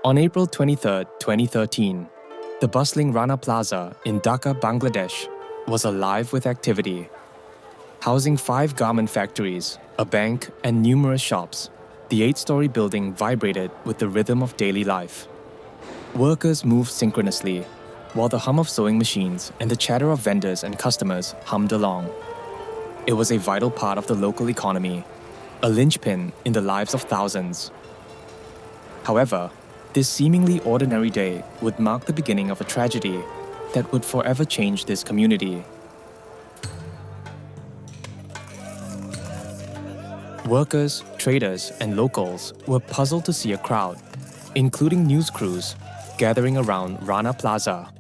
On April 23, 2013, the bustling Rana Plaza in Dhaka, Bangladesh, was alive with activity. Housing 5 garment factories, a bank, and numerous shops, the 8-story building vibrated with the rhythm of daily life. Workers moved synchronously, while the hum of sewing machines and the chatter of vendors and customers hummed along. It was a vital part of the local economy, a linchpin in the lives of thousands. However, this seemingly ordinary day would mark the beginning of a tragedy that would forever change this community. Workers, traders, and locals were puzzled to see a crowd, including news crews, gathering around Rana Plaza.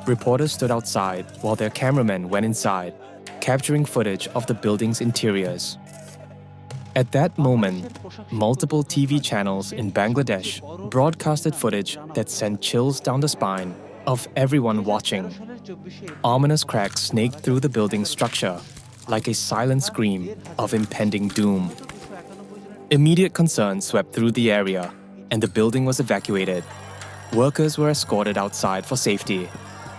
Reporters stood outside while their cameramen went inside, capturing footage of the building's interiors. At that moment, multiple TV channels in Bangladesh broadcasted footage that sent chills down the spine of everyone watching. Ominous cracks snaked through the building's structure, like a silent scream of impending doom. Immediate concern swept through the area, and the building was evacuated. Workers were escorted outside for safety.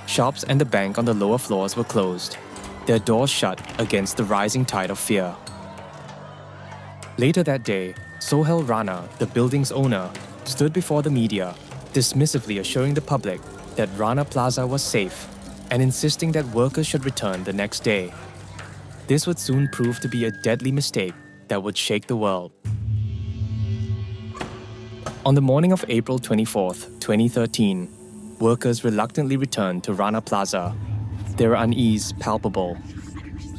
Shops and the bank on the lower floors were closed, their doors shut against the rising tide of fear. Later that day, Sohel Rana, the building's owner, stood before the media, dismissively assuring the public that Rana Plaza was safe and insisting that workers should return the next day. This would soon prove to be a deadly mistake that would shake the world. On the morning of April 24, 2013, workers reluctantly returned to Rana Plaza, their unease palpable.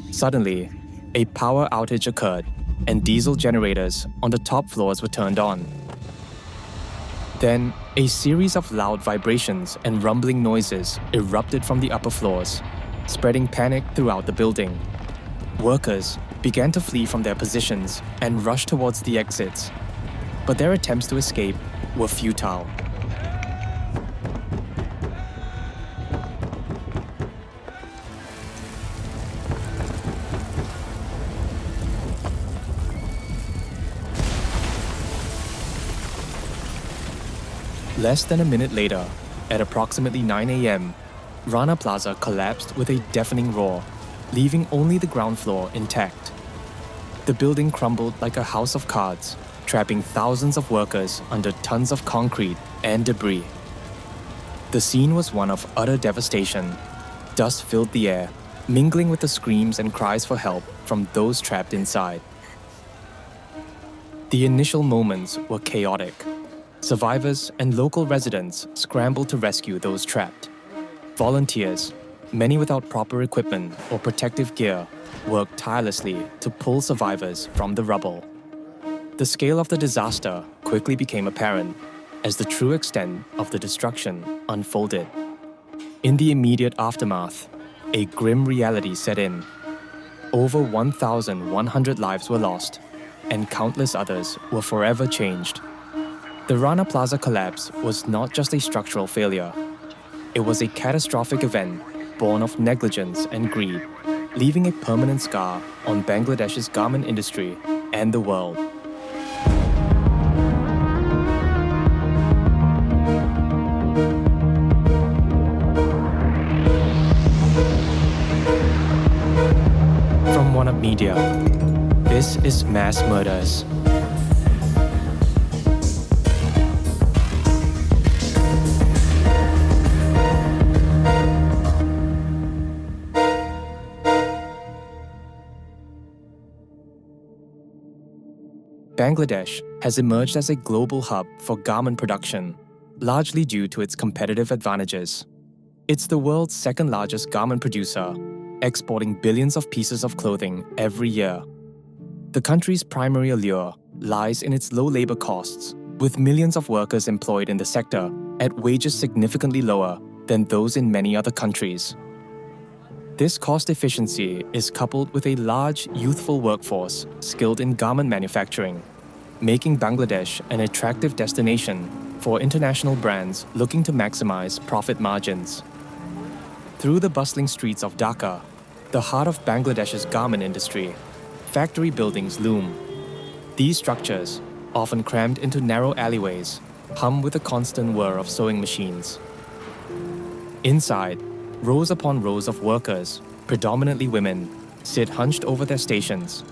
Suddenly, a power outage occurred, and diesel generators on the top floors were turned on. Then, a series of loud vibrations and rumbling noises erupted from the upper floors, spreading panic throughout the building. Workers began to flee from their positions and rush towards the exits, but their attempts to escape were futile. Less than a minute later, at approximately 9 a.m., Rana Plaza collapsed with a deafening roar, leaving only the ground floor intact. The building crumbled like a house of cards, trapping thousands of workers under tons of concrete and debris. The scene was one of utter devastation. Dust filled the air, mingling with the screams and cries for help from those trapped inside. The initial moments were chaotic. Survivors and local residents scrambled to rescue those trapped. Volunteers, many without proper equipment or protective gear, worked tirelessly to pull survivors from the rubble. The scale of the disaster quickly became apparent as the true extent of the destruction unfolded. In the immediate aftermath, a grim reality set in. Over 1,100 lives were lost, and countless others were forever changed. The Rana Plaza collapse was not just a structural failure. It was a catastrophic event born of negligence and greed, leaving a permanent scar on Bangladesh's garment industry and the world. From One Up Media, this is Mass Murders. Bangladesh has emerged as a global hub for garment production, largely due to its competitive advantages. It's the world's second-largest garment producer, exporting billions of pieces of clothing every year. The country's primary allure lies in its low labor costs, with millions of workers employed in the sector at wages significantly lower than those in many other countries. This cost efficiency is coupled with a large, youthful workforce skilled in garment manufacturing, making Bangladesh an attractive destination for international brands looking to maximize profit margins. Through the bustling streets of Dhaka, the heart of Bangladesh's garment industry, factory buildings loom. These structures, often crammed into narrow alleyways, hum with a constant whir of sewing machines. Inside, rows upon rows of workers, predominantly women, sit hunched over their stations.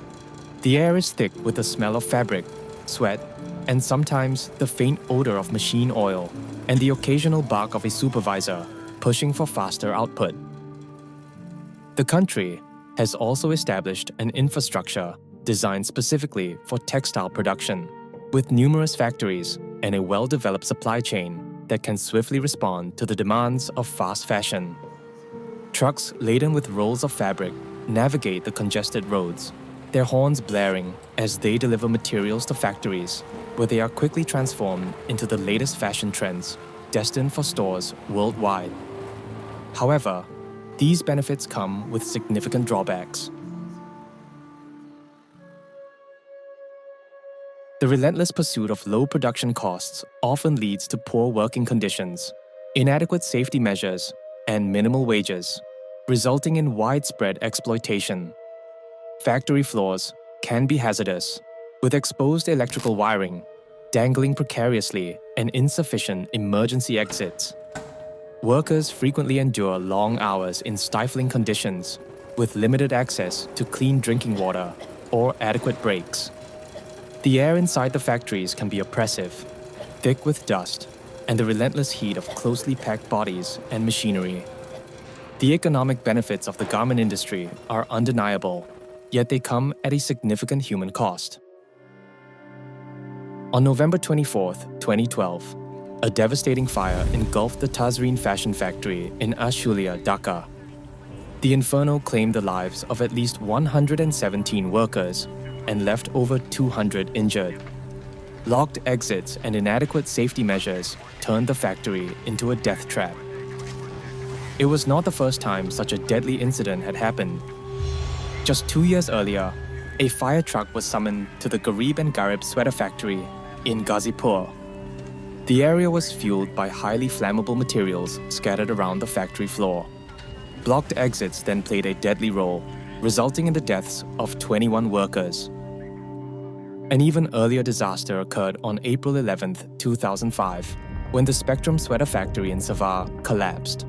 The air is thick with the smell of fabric, sweat, and sometimes the faint odor of machine oil and the occasional bark of a supervisor pushing for faster output. The country has also established an infrastructure designed specifically for textile production, with numerous factories and a well-developed supply chain that can swiftly respond to the demands of fast fashion. Trucks laden with rolls of fabric navigate the congested roads, their horns blaring as they deliver materials to factories, where they are quickly transformed into the latest fashion trends destined for stores worldwide. However, these benefits come with significant drawbacks. The relentless pursuit of low production costs often leads to poor working conditions, inadequate safety measures, and minimal wages, resulting in widespread exploitation. Factory floors can be hazardous, with exposed electrical wiring, dangling precariously, and insufficient emergency exits. Workers frequently endure long hours in stifling conditions, with limited access to clean drinking water or adequate breaks. The air inside the factories can be oppressive, thick with dust, and the relentless heat of closely packed bodies and machinery. The economic benefits of the garment industry are undeniable, yet they come at a significant human cost. On November 24, 2012, a devastating fire engulfed the Tazreen fashion factory in Ashulia, Dhaka. The inferno claimed the lives of at least 117 workers and left over 200 injured. Locked exits and inadequate safety measures turned the factory into a death trap. It was not the first time such a deadly incident had happened. Just 2 years earlier, a fire truck was summoned to the Garib and Garib sweater factory in Ghazipur. The area was fueled by highly flammable materials scattered around the factory floor. Blocked exits then played a deadly role, resulting in the deaths of 21 workers. An even earlier disaster occurred on April 11, 2005, when the Spectrum sweater factory in Savar collapsed.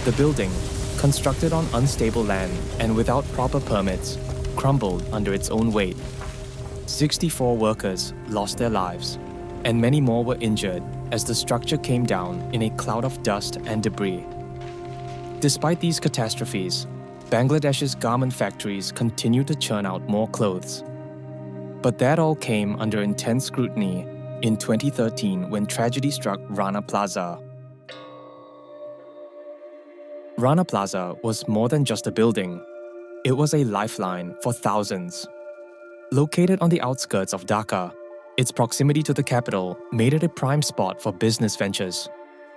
The building, constructed on unstable land and without proper permits, crumbled under its own weight. 64 workers lost their lives, and many more were injured as the structure came down in a cloud of dust and debris. Despite these catastrophes, Bangladesh's garment factories continue to churn out more clothes. But that all came under intense scrutiny in 2013 when tragedy struck Rana Plaza. Rana Plaza was more than just a building. It was a lifeline for thousands. Located on the outskirts of Dhaka, its proximity to the capital made it a prime spot for business ventures,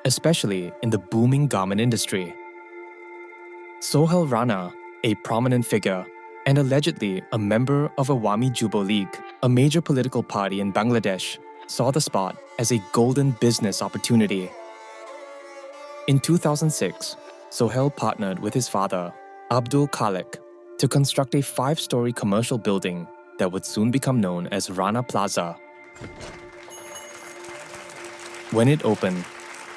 especially in the booming garment industry. Sohel Rana, a prominent figure and allegedly a member of Awami Jubo League, a major political party in Bangladesh, saw the spot as a golden business opportunity. In 2006, Sohel partnered with his father, Abdul Khalik, to construct a 5-story commercial building that would soon become known as Rana Plaza. When it opened,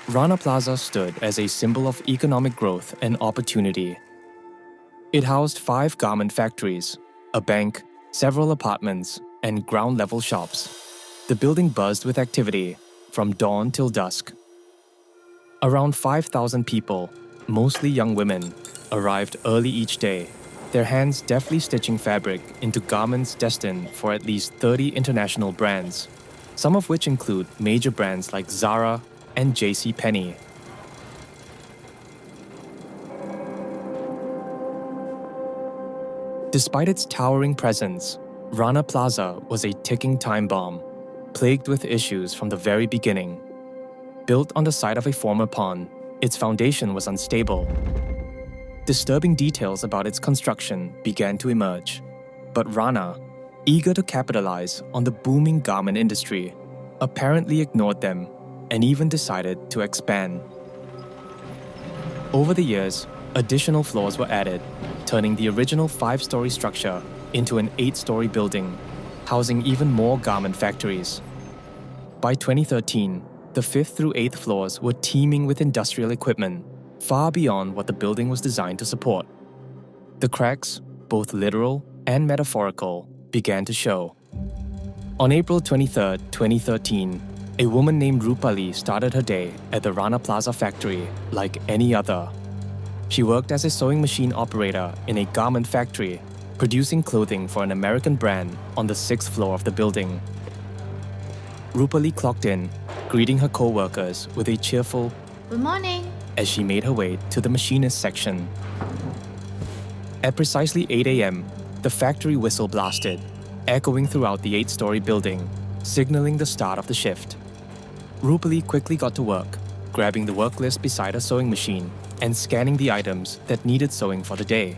Rana Plaza stood as a symbol of economic growth and opportunity. It housed 5 garment factories, a bank, several apartments, and ground-level shops. The building buzzed with activity from dawn till dusk. Around 5,000 people, mostly young women, arrived early each day, their hands deftly stitching fabric into garments destined for at least 30 international brands, some of which include major brands like Zara and J.C. Penney. Despite its towering presence, Rana Plaza was a ticking time bomb, plagued with issues from the very beginning. Built on the site of a former pond, its foundation was unstable. Disturbing details about its construction began to emerge, but Rana, eager to capitalize on the booming garment industry, apparently ignored them and even decided to expand. Over the years, additional floors were added, turning the original 5-story structure into an 8-story building, housing even more garment factories. By 2013, The 5th through 8th floors were teeming with industrial equipment, far beyond what the building was designed to support. The cracks, both literal and metaphorical, began to show. On April 23, 2013, a woman named Rupali started her day at the Rana Plaza factory like any other. She worked as a sewing machine operator in a garment factory, producing clothing for an American brand on the 6th floor of the building. Rupali clocked in, greeting her co-workers with a cheerful "Good morning." as she made her way to the machinist section. At precisely 8 a.m., the factory whistle blasted, echoing throughout the 8-story building, signaling the start of the shift. Rupali quickly got to work, grabbing the work list beside her sewing machine and scanning the items that needed sewing for the day.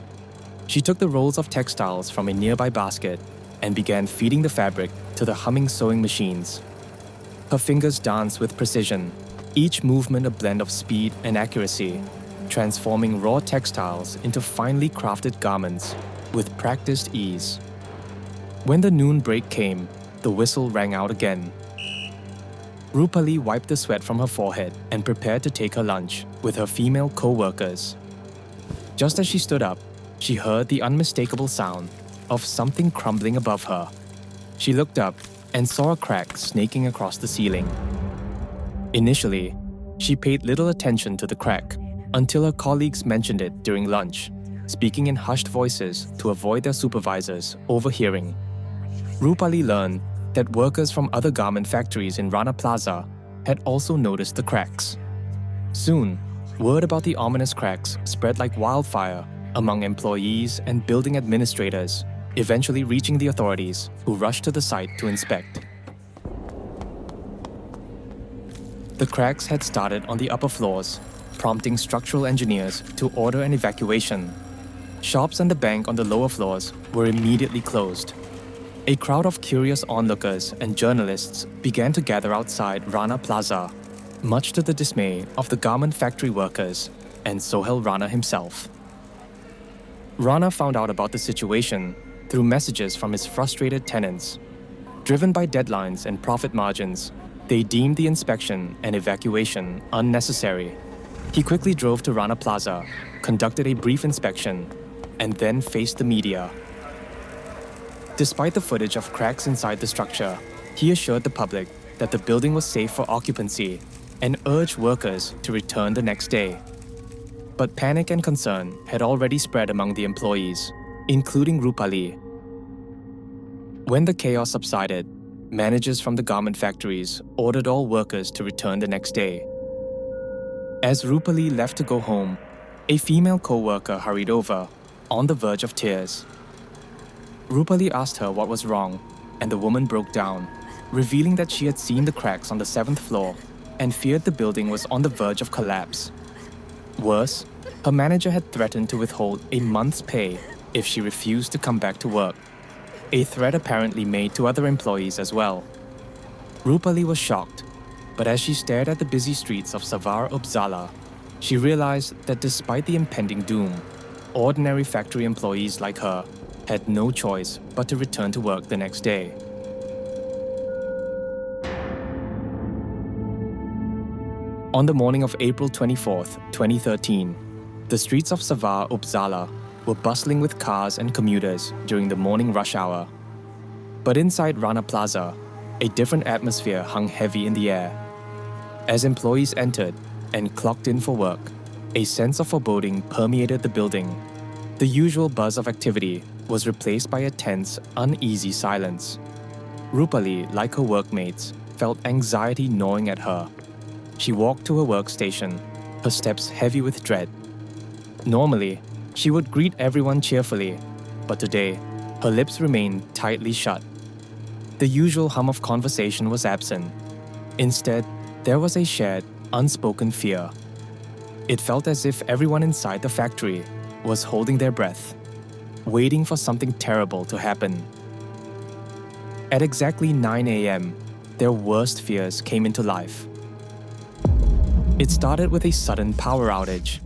She took the rolls of textiles from a nearby basket and began feeding the fabric to the humming sewing machines. Her fingers danced with precision, each movement a blend of speed and accuracy, transforming raw textiles into finely crafted garments with practiced ease. When the noon break came, the whistle rang out again. Rupali wiped the sweat from her forehead and prepared to take her lunch with her female co-workers. Just as she stood up, she heard the unmistakable sound of something crumbling above her. She looked up and saw a crack snaking across the ceiling. Initially, she paid little attention to the crack until her colleagues mentioned it during lunch, speaking in hushed voices to avoid their supervisors overhearing. Rupali learned that workers from other garment factories in Rana Plaza had also noticed the cracks. Soon, word about the ominous cracks spread like wildfire among employees and building administrators, eventually reaching the authorities, who rushed to the site to inspect. The cracks had started on the upper floors, prompting structural engineers to order an evacuation. Shops and the bank on the lower floors were immediately closed. A crowd of curious onlookers and journalists began to gather outside Rana Plaza, much to the dismay of the garment factory workers and Sohel Rana himself. Rana found out about the situation through messages from his frustrated tenants. Driven by deadlines and profit margins, they deemed the inspection and evacuation unnecessary. He quickly drove to Rana Plaza, conducted a brief inspection, and then faced the media. Despite the footage of cracks inside the structure, he assured the public that the building was safe for occupancy and urged workers to return the next day. But panic and concern had already spread among the employees, including Rupali. When the chaos subsided, managers from the garment factories ordered all workers to return the next day. As Rupali left to go home, a female co-worker hurried over, on the verge of tears. Rupali asked her what was wrong, and the woman broke down, revealing that she had seen the cracks on the 7th floor and feared the building was on the verge of collapse. Worse, her manager had threatened to withhold a month's pay if she refused to come back to work, a threat apparently made to other employees as well. Rupali was shocked, but as she stared at the busy streets of Savar, Uppsala, she realized that despite the impending doom, ordinary factory employees like her had no choice but to return to work the next day. On the morning of April 24, 2013, the streets of Savar, Uppsala were bustling with cars and commuters during the morning rush hour. But inside Rana Plaza, a different atmosphere hung heavy in the air. As employees entered and clocked in for work, a sense of foreboding permeated the building. The usual buzz of activity was replaced by a tense, uneasy silence. Rupali, like her workmates, felt anxiety gnawing at her. She walked to her workstation, her steps heavy with dread. Normally, she would greet everyone cheerfully, but today, her lips remained tightly shut. The usual hum of conversation was absent. Instead, there was a shared, unspoken fear. It felt as if everyone inside the factory was holding their breath, waiting for something terrible to happen. At exactly 9 a.m., their worst fears came into life. It started with a sudden power outage.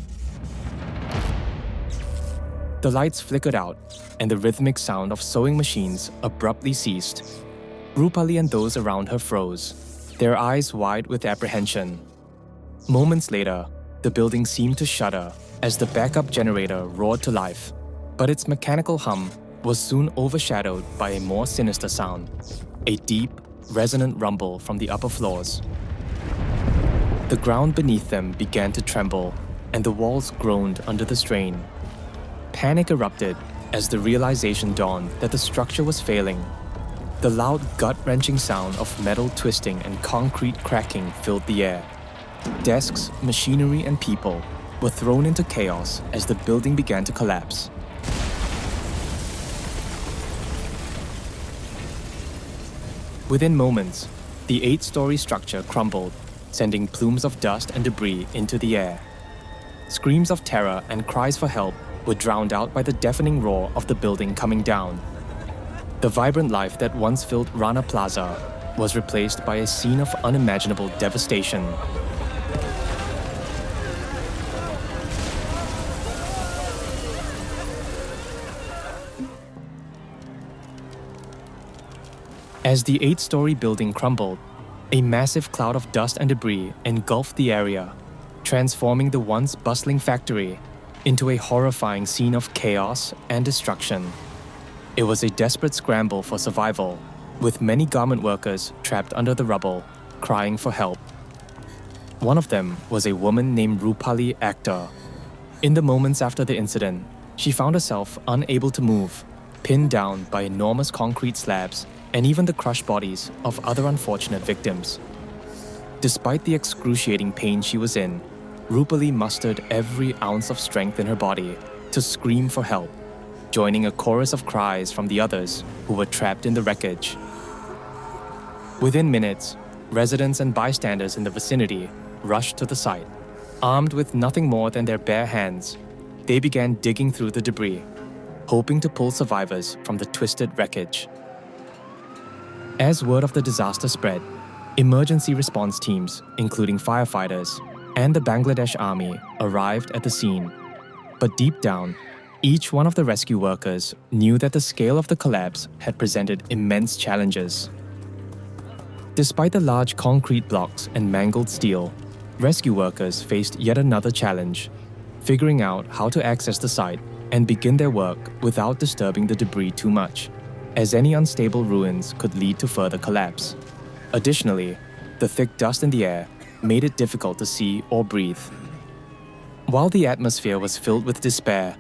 The lights flickered out, and the rhythmic sound of sewing machines abruptly ceased. Rupali and those around her froze. their eyes wide with apprehension. Moments later, the building seemed to shudder as the backup generator roared to life, but its mechanical hum was soon overshadowed by a more sinister sound, a deep, resonant rumble from the upper floors. The ground beneath them began to tremble, and the walls groaned under the strain. Panic erupted as the realization dawned that the structure was failing. The loud, gut-wrenching sound of metal twisting and concrete cracking filled the air. Desks, machinery, and people were thrown into chaos as the building began to collapse. Within moments, the 8-story structure crumbled, sending plumes of dust and debris into the air. Screams of terror and cries for help were drowned out by the deafening roar of the building coming down. The vibrant life that once filled Rana Plaza was replaced by a scene of unimaginable devastation. As the 8-story building crumbled, a massive cloud of dust and debris engulfed the area, transforming the once bustling factory into a horrifying scene of chaos and destruction. It was a desperate scramble for survival, with many garment workers trapped under the rubble, crying for help. One of them was a woman named Rupali Akhtar. In the moments after the incident, she found herself unable to move, pinned down by enormous concrete slabs and even the crushed bodies of other unfortunate victims. Despite the excruciating pain she was in, Rupali mustered every ounce of strength in her body to scream for help, joining a chorus of cries from the others who were trapped in the wreckage. Within minutes, residents and bystanders in the vicinity rushed to the site. Armed with nothing more than their bare hands, they began digging through the debris, hoping to pull survivors from the twisted wreckage. As word of the disaster spread, emergency response teams, including firefighters, and the Bangladesh Army arrived at the scene. But deep down, each one of the rescue workers knew that the scale of the collapse had presented immense challenges. Despite the large concrete blocks and mangled steel, rescue workers faced yet another challenge, figuring out how to access the site and begin their work without disturbing the debris too much, as any unstable ruins could lead to further collapse. Additionally, the thick dust in the air made it difficult to see or breathe. While the atmosphere was filled with despair,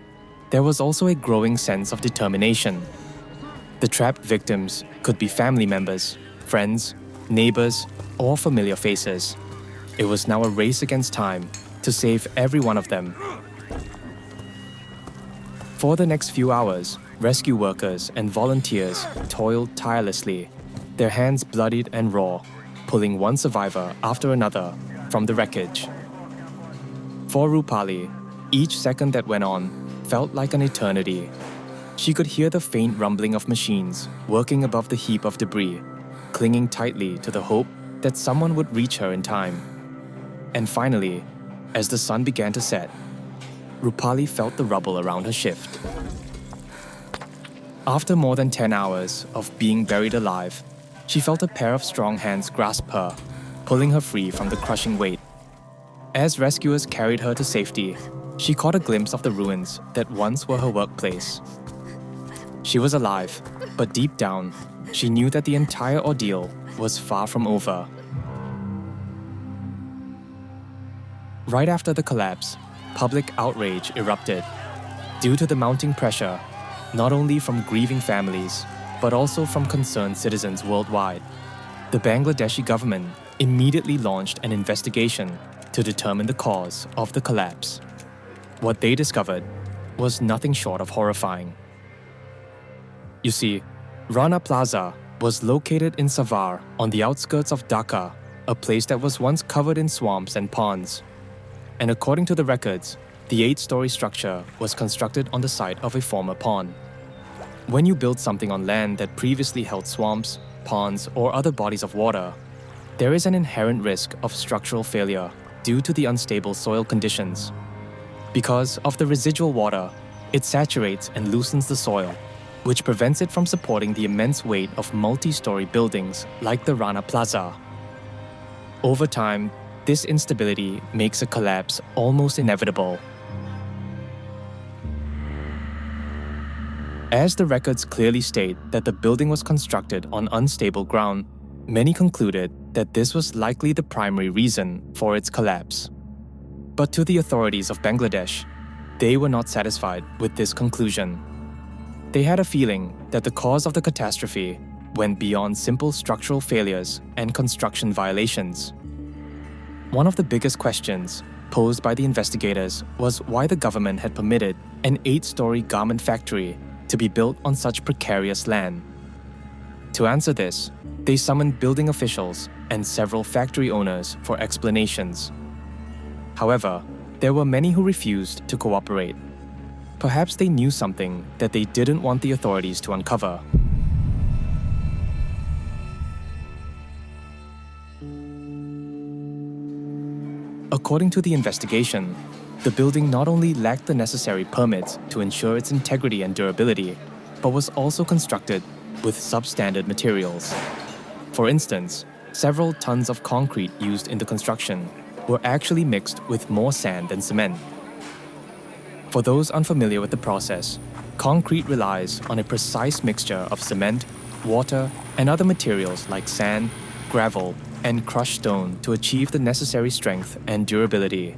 there was also a growing sense of determination. The trapped victims could be family members, friends, neighbors, or familiar faces. It was now a race against time to save every one of them. For the next few hours, rescue workers and volunteers toiled tirelessly, their hands bloodied and raw, pulling one survivor after another from the wreckage. For Rupali, each second that went on felt like an eternity. She could hear the faint rumbling of machines working above the heap of debris, clinging tightly to the hope that someone would reach her in time. And finally, as the sun began to set, Rupali felt the rubble around her shift. After more than 10 hours of being buried alive, she felt a pair of strong hands grasp her, pulling her free from the crushing weight. As rescuers carried her to safety, she caught a glimpse of the ruins that once were her workplace. She was alive, but deep down, she knew that the entire ordeal was far from over. Right after the collapse, public outrage erupted. Due to the mounting pressure, not only from grieving families, but also from concerned citizens worldwide, the Bangladeshi government immediately launched an investigation to determine the cause of the collapse. What they discovered was nothing short of horrifying. You see, Rana Plaza was located in Savar on the outskirts of Dhaka, a place that was once covered in swamps and ponds. And according to the records, the 8-story structure was constructed on the site of a former pond. When you build something on land that previously held swamps, ponds, or other bodies of water, there is an inherent risk of structural failure due to the unstable soil conditions. Because of the residual water, it saturates and loosens the soil, which prevents it from supporting the immense weight of multi-story buildings like the Rana Plaza. Over time, this instability makes a collapse almost inevitable. As the records clearly state that the building was constructed on unstable ground, many concluded that this was likely the primary reason for its collapse. But to the authorities of Bangladesh, they were not satisfied with this conclusion. They had a feeling that the cause of the catastrophe went beyond simple structural failures and construction violations. One of the biggest questions posed by the investigators was why the government had permitted an 8-story garment factory to be built on such precarious land. To answer this, they summoned building officials and several factory owners for explanations. However, there were many who refused to cooperate. Perhaps they knew something that they didn't want the authorities to uncover. According to the investigation, the building not only lacked the necessary permits to ensure its integrity and durability, but was also constructed with substandard materials. For instance, several tons of concrete used in the construction were actually mixed with more sand than cement. For those unfamiliar with the process, concrete relies on a precise mixture of cement, water, and other materials like sand, gravel, and crushed stone to achieve the necessary strength and durability.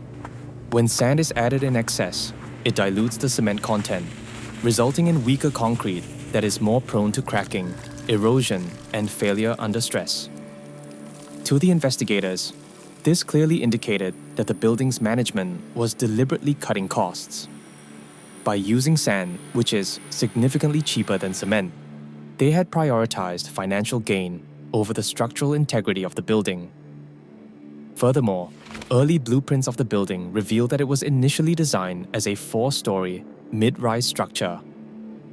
When sand is added in excess, it dilutes the cement content, resulting in weaker concrete that is more prone to cracking, erosion, and failure under stress. To the investigators, this clearly indicated that the building's management was deliberately cutting costs. By using sand, which is significantly cheaper than cement, they had prioritized financial gain over the structural integrity of the building. Furthermore, early blueprints of the building revealed that it was initially designed as a 4-story, mid-rise structure.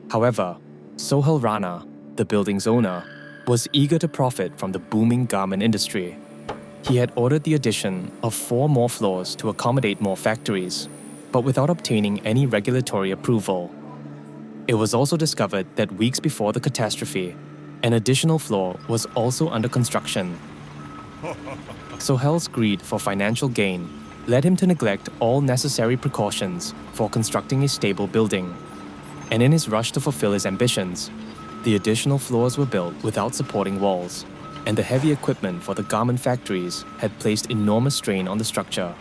However, Sohel Rana, the building's owner, was eager to profit from the booming garment industry. He had ordered the addition of 4 more floors to accommodate more factories, but without obtaining any regulatory approval. It was also discovered that weeks before the catastrophe, an additional floor was also under construction. Sohel's greed for financial gain led him to neglect all necessary precautions for constructing a stable building. And in his rush to fulfill his ambitions, the additional floors were built without supporting walls, and the heavy equipment for the garment factories had placed enormous strain on the structure,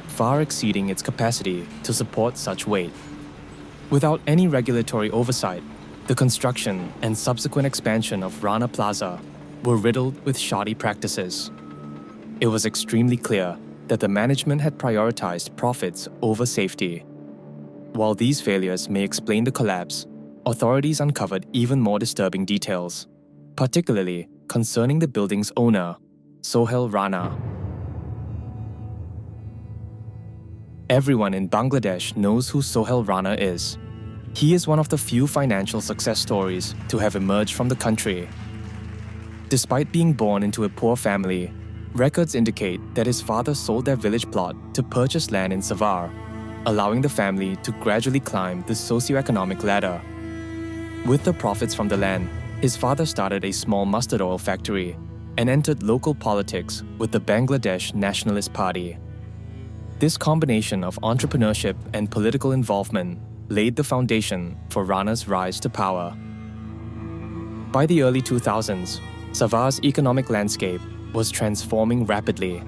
far exceeding its capacity to support such weight. Without any regulatory oversight, the construction and subsequent expansion of Rana Plaza were riddled with shoddy practices. It was extremely clear that the management had prioritized profits over safety. While these failures may explain the collapse, authorities uncovered even more disturbing details, particularly concerning the building's owner, Sohel Rana. Everyone in Bangladesh knows who Sohel Rana is. He is one of the few financial success stories to have emerged from the country. Despite being born into a poor family, records indicate that his father sold their village plot to purchase land in Savar, allowing the family to gradually climb the socioeconomic ladder. With the profits from the land, his father started a small mustard oil factory and entered local politics with the Bangladesh Nationalist Party. This combination of entrepreneurship and political involvement laid the foundation for Rana's rise to power. By the early 2000s, Savar's economic landscape was transforming rapidly.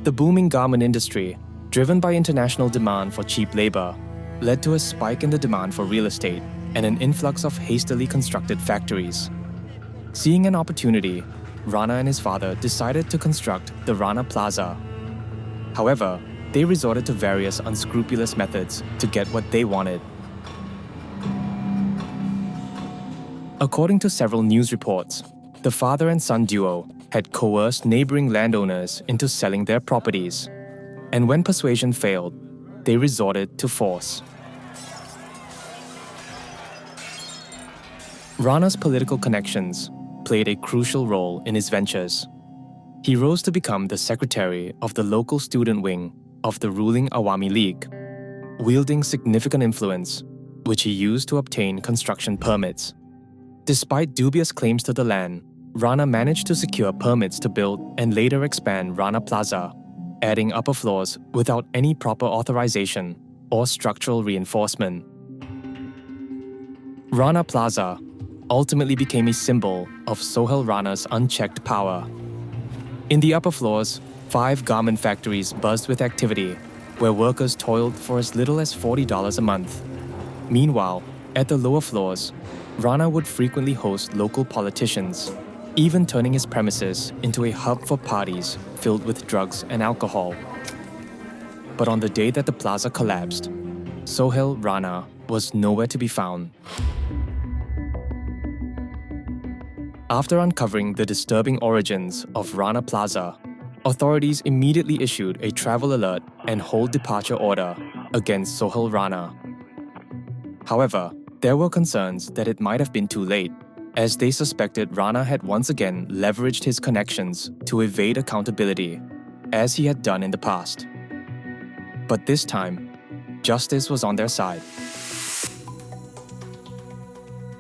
The booming garment industry, driven by international demand for cheap labor, led to a spike in the demand for real estate and an influx of hastily constructed factories. Seeing an opportunity, Rana and his father decided to construct the Rana Plaza. However, they resorted to various unscrupulous methods to get what they wanted. According to several news reports, the father and son duo had coerced neighboring landowners into selling their properties, and when persuasion failed, they resorted to force. Rana's political connections played a crucial role in his ventures. He rose to become the secretary of the local student wing of the ruling Awami League, wielding significant influence, which he used to obtain construction permits. Despite dubious claims to the land, Rana managed to secure permits to build and later expand Rana Plaza, adding upper floors without any proper authorization or structural reinforcement. Rana Plaza ultimately became a symbol of Sohel Rana's unchecked power. In the upper floors, 5 garment factories buzzed with activity, where workers toiled for as little as $40 a month. Meanwhile, at the lower floors, Rana would frequently host local politicians, even turning his premises into a hub for parties filled with drugs and alcohol. But on the day that the plaza collapsed, Sohel Rana was nowhere to be found. After uncovering the disturbing origins of Rana Plaza, authorities immediately issued a travel alert and hold departure order against Sohel Rana. However, there were concerns that it might have been too late, as they suspected Rana had once again leveraged his connections to evade accountability, as he had done in the past. But this time, justice was on their side.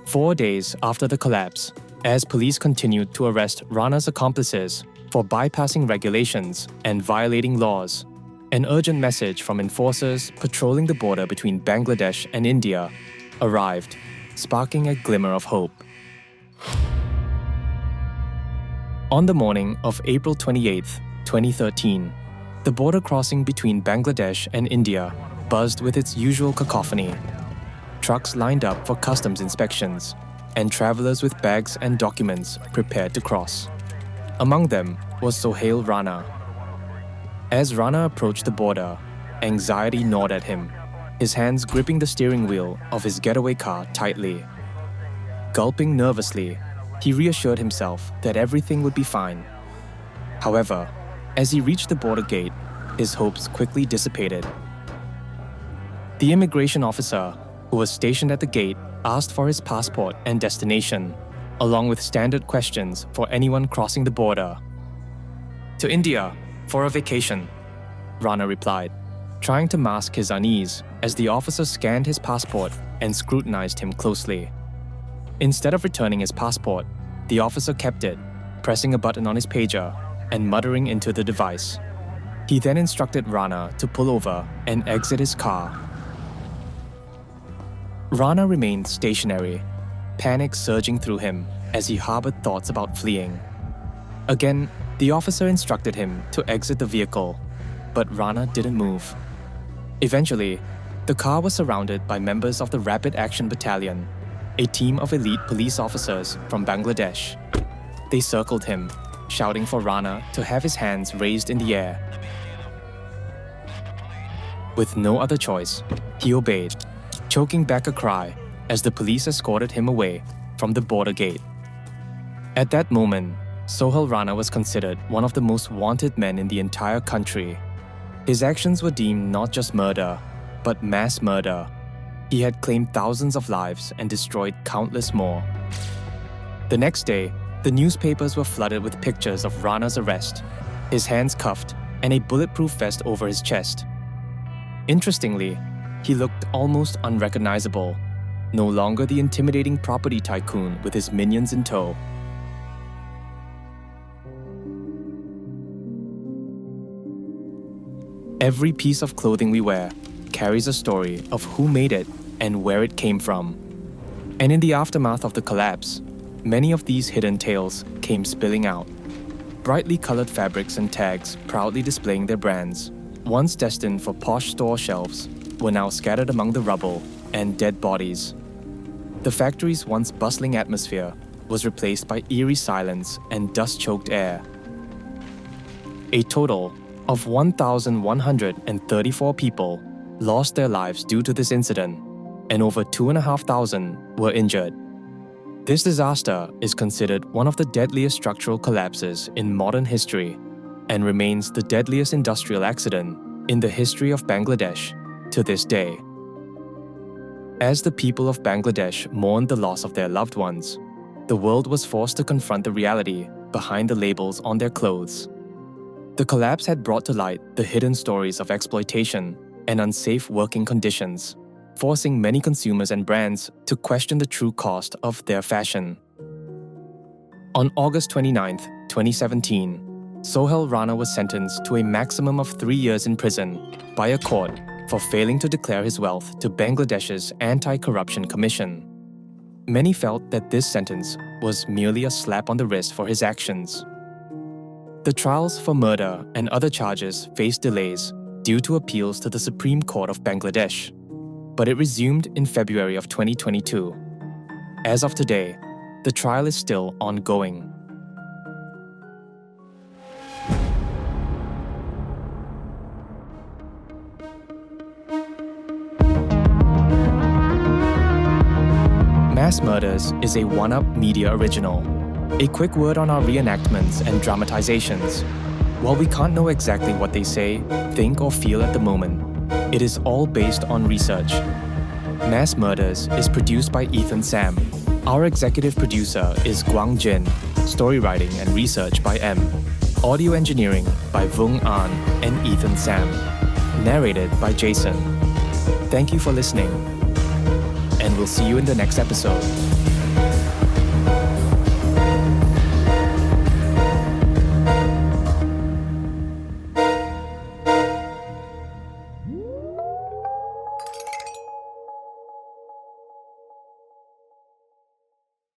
4 days after the collapse, as police continued to arrest Rana's accomplices for bypassing regulations and violating laws, an urgent message from enforcers patrolling the border between Bangladesh and India arrived, sparking a glimmer of hope. On the morning of April 28, 2013, the border crossing between Bangladesh and India buzzed with its usual cacophony. Trucks lined up for customs inspections, and travelers with bags and documents prepared to cross. Among them was Sohel Rana. As Rana approached the border, anxiety gnawed at him, his hands gripping the steering wheel of his getaway car tightly. Gulping nervously, he reassured himself that everything would be fine. However, as he reached the border gate, his hopes quickly dissipated. The immigration officer, who was stationed at the gate, asked for his passport and destination, along with standard questions for anyone crossing the border. "To India, for a vacation," Rana replied, trying to mask his unease as the officer scanned his passport and scrutinized him closely. Instead of returning his passport, the officer kept it, pressing a button on his pager and muttering into the device. He then instructed Rana to pull over and exit his car. Rana remained stationary, panic surging through him as he harbored thoughts about fleeing. Again, the officer instructed him to exit the vehicle, but Rana didn't move. Eventually, the car was surrounded by members of the Rapid Action Battalion, a team of elite police officers from Bangladesh. They circled him, shouting for Rana to have his hands raised in the air. With no other choice, he obeyed, choking back a cry as the police escorted him away from the border gate. At that moment, Sohel Rana was considered one of the most wanted men in the entire country. His actions were deemed not just murder, but mass murder. He had claimed thousands of lives and destroyed countless more. The next day, the newspapers were flooded with pictures of Rana's arrest, his hands cuffed, and a bulletproof vest over his chest. Interestingly, he looked almost unrecognizable, no longer the intimidating property tycoon with his minions in tow. Every piece of clothing we wear carries a story of who made it and where it came from. And in the aftermath of the collapse, many of these hidden tales came spilling out. Brightly colored fabrics and tags proudly displaying their brands, once destined for posh store shelves, were now scattered among the rubble and dead bodies. The factory's once bustling atmosphere was replaced by eerie silence and dust-choked air. A total of 1,134 people lost their lives due to this incident, and over 2,500 were injured. This disaster is considered one of the deadliest structural collapses in modern history and remains the deadliest industrial accident in the history of Bangladesh to this day. As the people of Bangladesh mourned the loss of their loved ones, the world was forced to confront the reality behind the labels on their clothes. The collapse had brought to light the hidden stories of exploitation and unsafe working conditions, forcing many consumers and brands to question the true cost of their fashion. On August 29, 2017, Sohel Rana was sentenced to a maximum of 3 years in prison by a court for failing to declare his wealth to Bangladesh's Anti-Corruption Commission. Many felt that this sentence was merely a slap on the wrist for his actions. The trials for murder and other charges faced delays due to appeals to the Supreme Court of Bangladesh, but it resumed in February of 2022. As of today, the trial is still ongoing. Mass Murders is a One-Up Media original. A quick word on our reenactments and dramatizations. While we can't know exactly what they say, think, or feel at the moment, it is all based on research. Mass Murders is produced by Ethan Sam. Our executive producer is Guang Jin. Story writing and research by M. Audio engineering by Vung An and Ethan Sam. Narrated by Jason. Thank you for listening, and we'll see you in the next episode.